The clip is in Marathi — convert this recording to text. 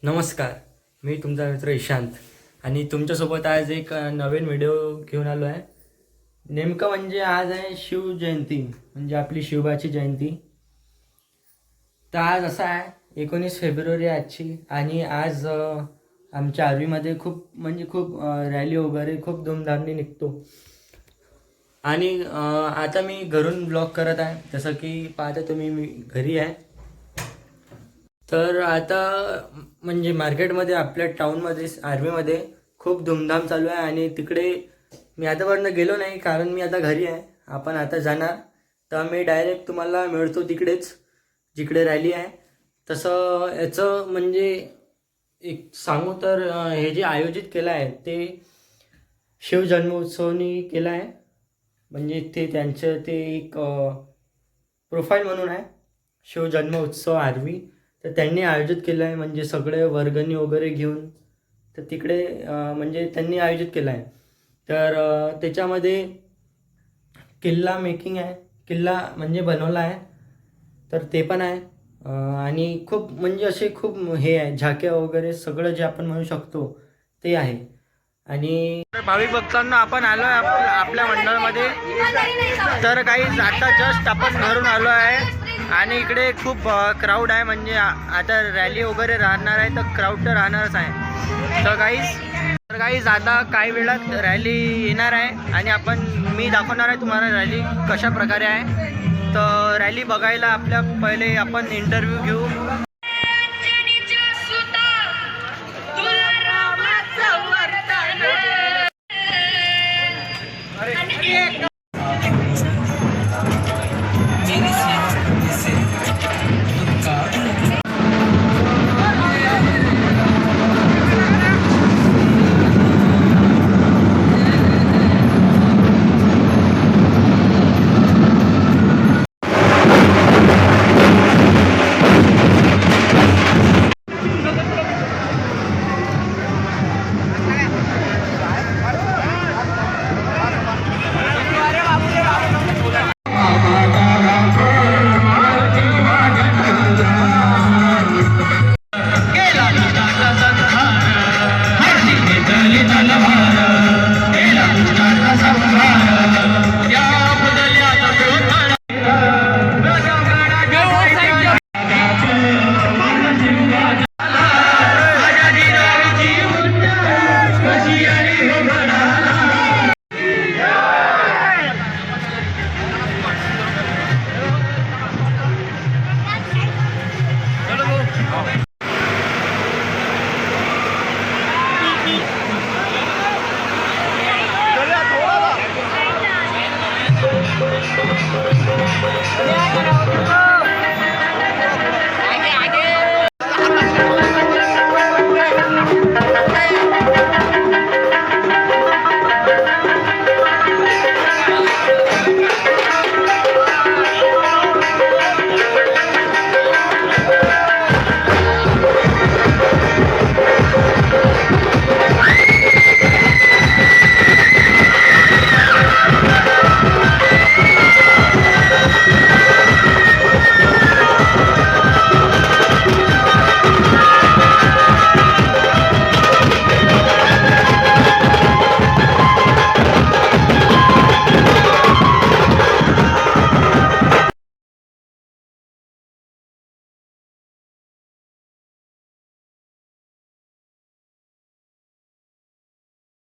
नमस्कार. मी तुमचा मित्र ईशांत आणि तुमच्यासोबत आज एक नवीन व्हिडिओ घेऊन आलो आहे. नेमकं म्हणजे आज आहे शिवजयंती, म्हणजे आपली शिवबाची जयंती. तर आज असा आहे 19 फेब्रुवारी आजची, आणि आज आमच्या आर्वीमध्ये खूप रॅली वगैरे खूप धूमधामने निघतो. आणि आता मी घरून ब्लॉग करत आहे, जसं की पाहता तुम्ही मी घरी आहे. तर आता म्हणजे मार्केटमध्ये आपल्या टाऊनमध्ये आर्वीमध्ये खूप धूमधाम चालू आहे. आणि तिकडे मी आतापर्यंत गेलो नाही, कारण मी आता घरी आहे. आपण आता जाणार, तर मी डायरेक्ट तुम्हाला मिळतो तिकडेच जिकडे रॅली आहे. तसं याचं म्हणजे एक सांगू तर हे जे आयोजित केलं आहे ते शिवजन्मोत्सवनी केलं आहे. म्हणजे ते त्यांचं ते एक प्रोफाईल म्हणून आहे, शिवजन्मोत्सव आर्वी. तर त्यांनी आयोजित केलं आहे, म्हणजे सगळे वर्गणी वगैरे घेऊन तर तिकडे म्हणजे त्यांनी आयोजित केलं आहे. तर त्याच्यामध्ये किल्ला मेकिंग आहे, किल्ला म्हणजे बनवला आहे, तर ते पण आहे. आणि खूप म्हणजे असे खूप हे आहे, झाक्या वगैरे सगळं जे आपण म्हणू शकतो ते आहे. आणि भाविक भक्तांना आपण आलो आहे आपल्या मंडळामध्ये. तर काही आता जस्ट आपण घरून आलो आहे आणि इकडे खूप क्राऊड आहे. म्हणजे आता रॅली वगैरे राहणार आहे, तर क्राऊड तर राहणारच आहे. तर काहीच आता काही वेळात रॅली येणार आहे आणि मी दाखवणार आहे तुम्हाला रॅली कशा प्रकारे आहे. तर रॅली बघायला पहिले आपण इंटरव्ह्यू घेऊ.